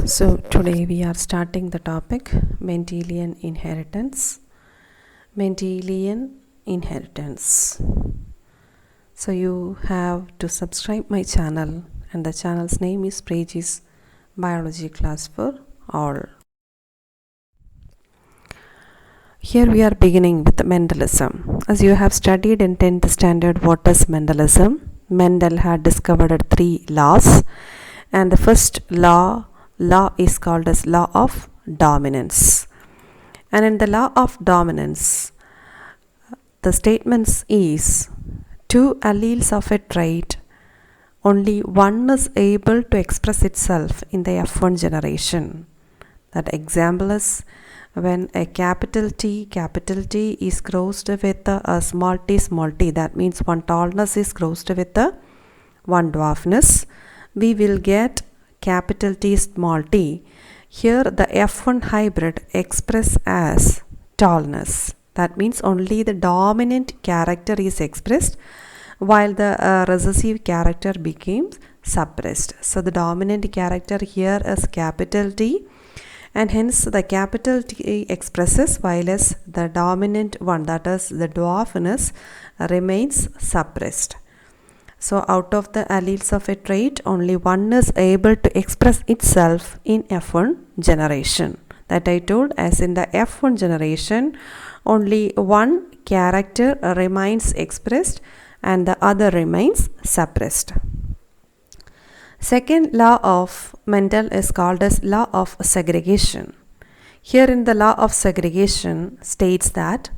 So today we are starting the topic Mendelian inheritance. Mendelian inheritance. So you have to subscribe my channel, and the channel's name is Preji's Biology Class for All. Here we are beginning with Mendelism. As you have studied in 10th standard what is Mendelism, Mendel had discovered 3 laws, and the first law is called as law of dominance. And in the law of dominance, the statements is 2 alleles of a trait, only one is able to express itself in the F1 generation. That example is when a capital T is crossed with a small t, that means one tallness is crossed with a one dwarfness, we will get capital T small t. Here the F1 hybrid expressed as tallness. That means only the dominant character is expressed while the recessive character becomes suppressed. So the dominant character here is capital T, and hence the capital T expresses while as the dominant one, that is the dwarfness, remains suppressed. So out of the alleles of a trait, only one is able to express itself in F1 generation. That I told, as in the F1 generation, only one character remains expressed and the other remains suppressed. Second law of Mendel is called as law of segregation. Here in the law of segregation states that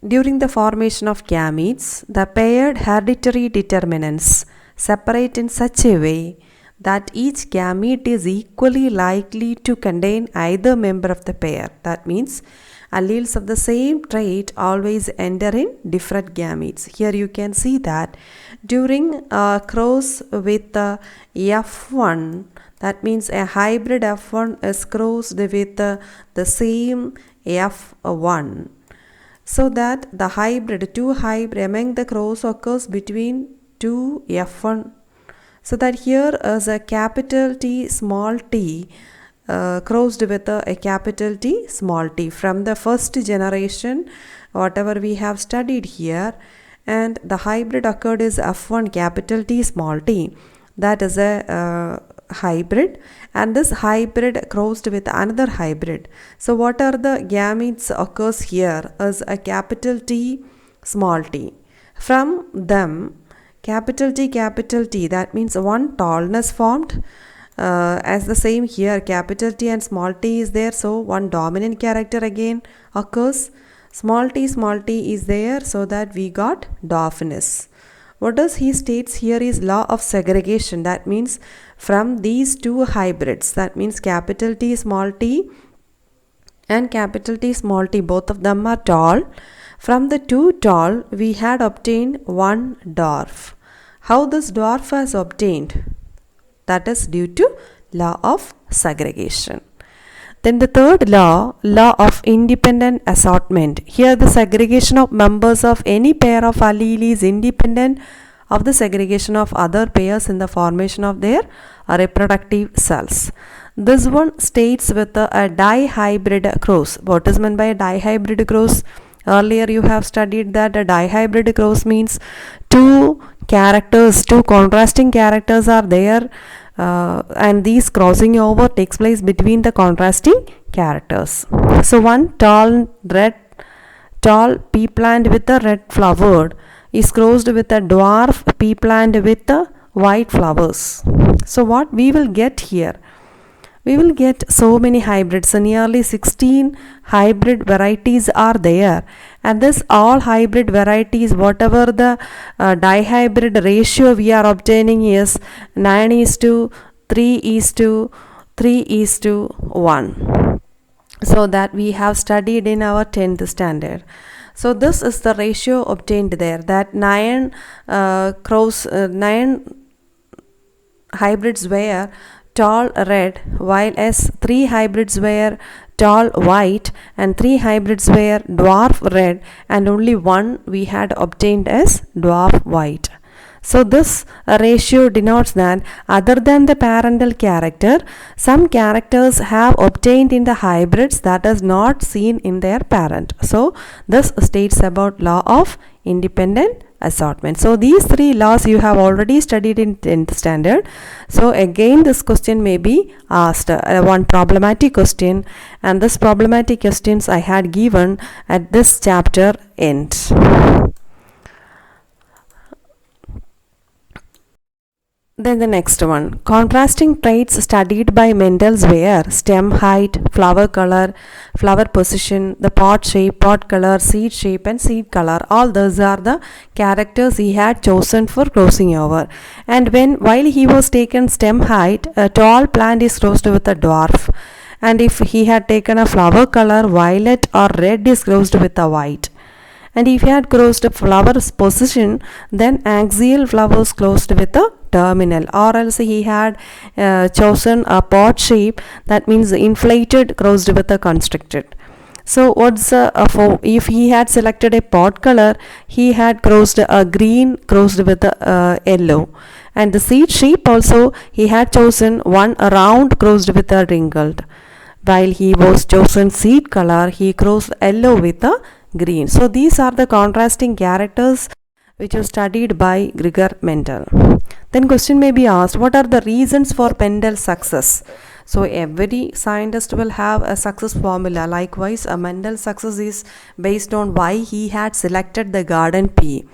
during the formation of gametes, the paired hereditary determinants separate in such a way that each gamete is equally likely to contain either member of the pair. That means alleles of the same trait always enter in different gametes. Here you can see that during cross with the F1, that means a hybrid F1 is crossed with the same F1. So that the hybrid, 2 hybrid among the cross occurs between 2 F1. So that here is a capital T small t crossed with a capital T small t from the first generation, whatever we have studied here, and the hybrid occurred is F1 capital T small t. That is a hybrid, and this hybrid crossed with another hybrid. So what are the gametes occurs here is a capital T small t. From them capital T, that means one tallness formed, as the same here capital T and small t is there, so one dominant character again occurs, small t is there, so that we got dwarfness. What does he states here is law of segregation. That means from these 2 hybrids, that means capital T small t and capital T small t, both of them are tall. From the 2 tall, we had obtained one dwarf. How this dwarf was obtained? That is due to law of segregation. Then the third law of independent assortment. Here the segregation of members of any pair of alleles is independent of the segregation of other pairs in the formation of their reproductive cells. This one states with a dihybrid cross. What is meant by a dihybrid cross? Earlier you have studied that a dihybrid cross means 2 contrasting characters are there, and these crossing over takes place between the contrasting characters. So one tall pea plant with a red flowered is crossed with a dwarf pea plant with the white flowers. So what we will get here? We will get so many hybrids. So nearly 16 hybrid varieties are there, and this all hybrid varieties, whatever the dihybrid ratio we are obtaining is 9:3:3:1. So that we have studied in our 10th standard. So this is the ratio obtained there, that 9 hybrids were tall red, while as 3 hybrids were tall white and 3 hybrids were dwarf red, and only one we had obtained as dwarf white. So this ratio denotes that other than the parental character, some characters have obtained in the hybrids that is not seen in their parent. So this states about law of independent assortment. So these three laws you have already studied in 10th standard. So again this question may be asked, one problematic question, and this problematic questions I had given at this chapter end. Then the next one, contrasting traits studied by Mendel's were stem height, flower color, flower position, the pod shape, pod color, seed shape and seed color. All those are the characters he had chosen for crossing over. And while he was taken stem height, a tall plant is crossed with a dwarf. And if he had taken a flower color, violet or red is crossed with a white. And if he had crossed a flower's position, then axial flowers closed with a terminal, or else he had chosen a pod shape, that means inflated crossed with a constricted. So what's if he had selected a pod color, he had crossed a green crossed with a yellow. And the seed shape also he had chosen one round crossed with a wrinkled. While he was chosen seed color, he crossed yellow with a green. So these are the contrasting characters which was studied by Gregor Mendel. Then question may be asked, what are the reasons for Mendel's success? So every scientist will have a success formula. Likewise, a Mendel's success is based on why he had selected the garden pea.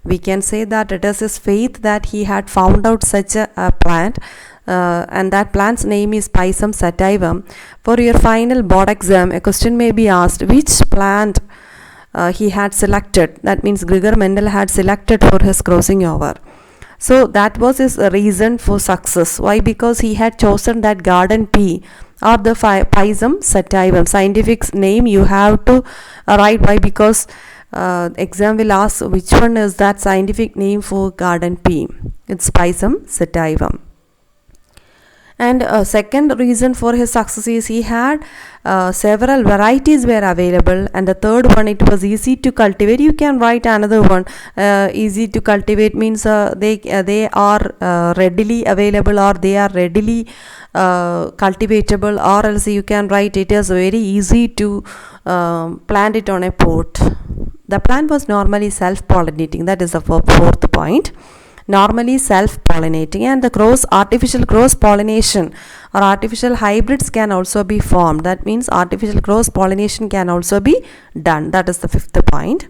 We can say that it is his faith that he had found out such a plant, and that plant's name is Pisum sativum. For your final board exam, a question may be asked, which plant he had selected, that means Gregor Mendel had selected for his crossing over. So that was his reason for success. Why? Because he had chosen that garden pea or the Pisum sativum. Scientific name you have to write. Why? Because exam will ask which one is that scientific name for garden pea. It's Pisum sativum. And second reason for his success is he had several varieties were available, and the third one, it was easy to cultivate. You can write another one. Easy to cultivate means they are readily available, or they are readily cultivatable, or else you can write it as very easy to plant it on a pot. The plant was normally self-pollinating. That is the fourth point. Normally self-pollinating, and the artificial cross-pollination or artificial hybrids can also be formed. That means artificial cross-pollination can also be done. That is the fifth point.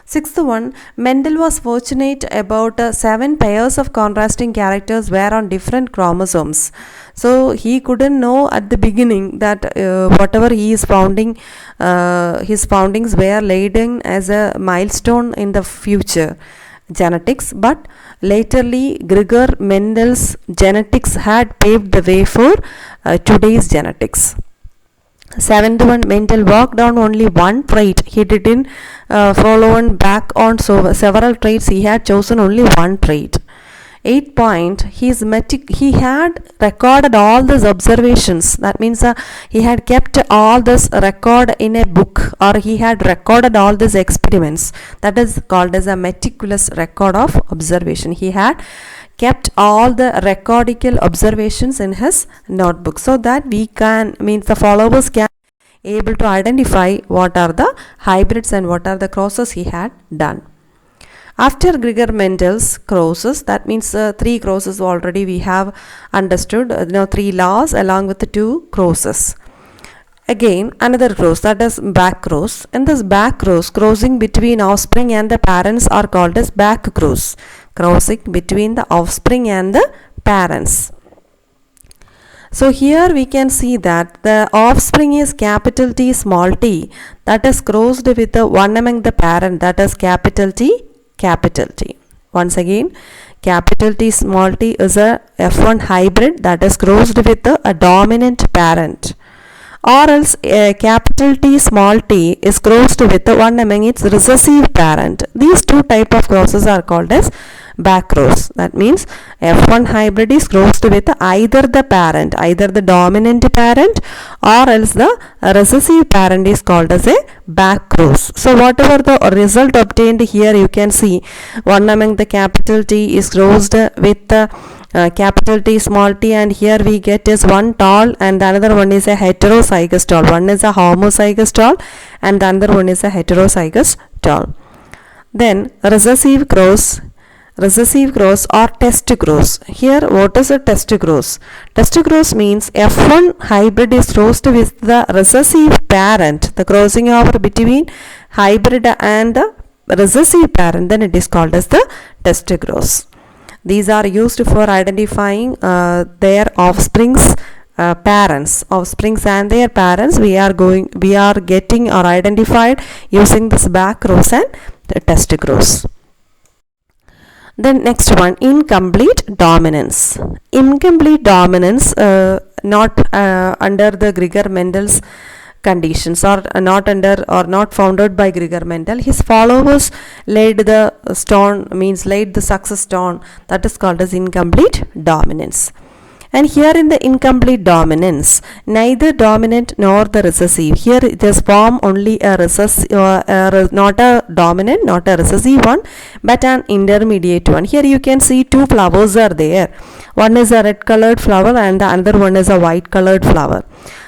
Sixth one, Mendel was fortunate about 7 pairs of contrasting characters were on different chromosomes. So he couldn't know at the beginning that whatever he is founding, his foundings were laid in as a milestone in the future genetics, but laterly Gregor Mendel's genetics had paved the way for today's genetics. Seventh one, Mendel worked on only one trait. He didn't follow on back on several traits. He had chosen only one trait. 8th point, he had recorded all these observations. That means he had kept all this record in a book, or he had recorded all these experiments. That is called as a meticulous record of observation. He had kept all the recordical observations in his notebook, so that we can, means the followers can able to identify what are the hybrids and what are the crosses he had done. After Gregor Mendel's crosses, that means 3 crosses already we have understood, 3 laws along with the 2 crosses. Again another cross, that is back cross. In this back cross, crossing between offspring and the parents are called as back cross. Crossing between the offspring and the parents. So here we can see that the offspring is capital T small t, that is crossed with the one among the parent, that is capital T capital T. Once again, capital T small t is a F1 hybrid that is crossed with a dominant parent. or else capital T small t is crossed with one among its recessive parent. These two type of crosses are called as back cross. That means F1 hybrid is crossed with either the parent, either the dominant parent or else the recessive parent is called as a back cross. So whatever the result obtained here, you can see one among the capital T is crossed with capital T small t, and here we get is one tall and the another one is a heterozygous tall. One is a homozygous tall and the other one is a heterozygous tall. Then recessive cross or test cross. Here what is a test cross? Test cross means F1 hybrid is crossed with the recessive parent, the crossing over between hybrid and the recessive parent, then it is called as the test cross. These are used for identifying their offsprings and their parents. We are getting or identified using this back cross and the test cross. Then next one, incomplete dominance. Incomplete dominance not under the Gregor-Mendel's conditions, or not under or not found out by Gregor-Mendel. His followers laid the success stone, that is called as incomplete dominance. And here in the incomplete dominance, neither dominant nor the recessive. Here it is form only a recessive, not a dominant, not a recessive one, but an intermediate one. Here you can see two flowers are there. One is a red colored flower and the other one is a white colored flower.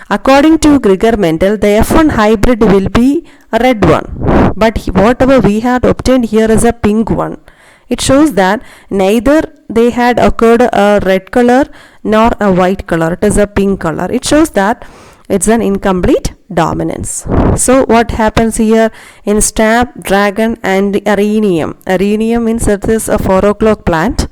According to Gregor-Mendel, the F1 hybrid will be a red one, but whatever we had obtained here is a pink one. It shows that neither they had occurred a red color nor a white color. It is a pink color. It shows that it's an incomplete dominance. So what happens here in snapdragon and Arenium? Arenium means it is a 4 o'clock plant.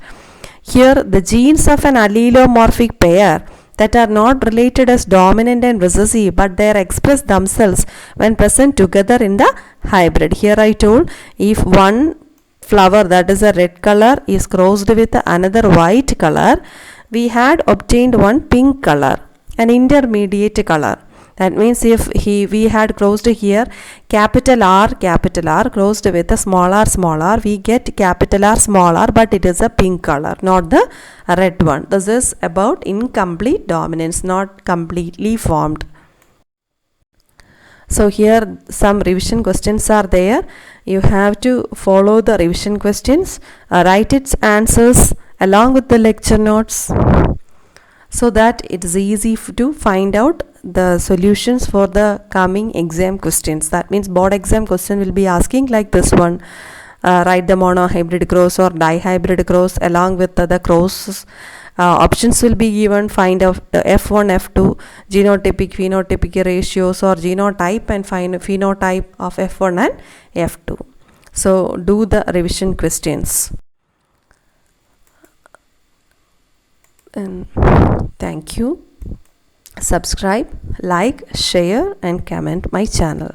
Here the genes of an allelomorphic pair that are not related as dominant and recessive, but they are expressed themselves when present together in the hybrid. Here I told, if one flower, that is a red color, is crossed with another white color, we had obtained one pink color, an intermediate color. That means if we had crossed here capital R crossed with a small r, we get capital R small r, but it is a pink color, not the red one. This is about incomplete dominance, not completely formed. So here some revision questions are there. You have to follow the revision questions, write its answers along with the lecture notes, so that it is easy to find out the solutions for the coming exam questions. That means board exam question will be asking like this one. Write the monohybrid cross or dihybrid cross along with the crosses. Options will be given. Find out the F1, F2, genotypic, phenotypic ratios or genotype, and find phenotype of F1 and F2. So do the revision questions. And thank you. Subscribe, like, share and comment my channel.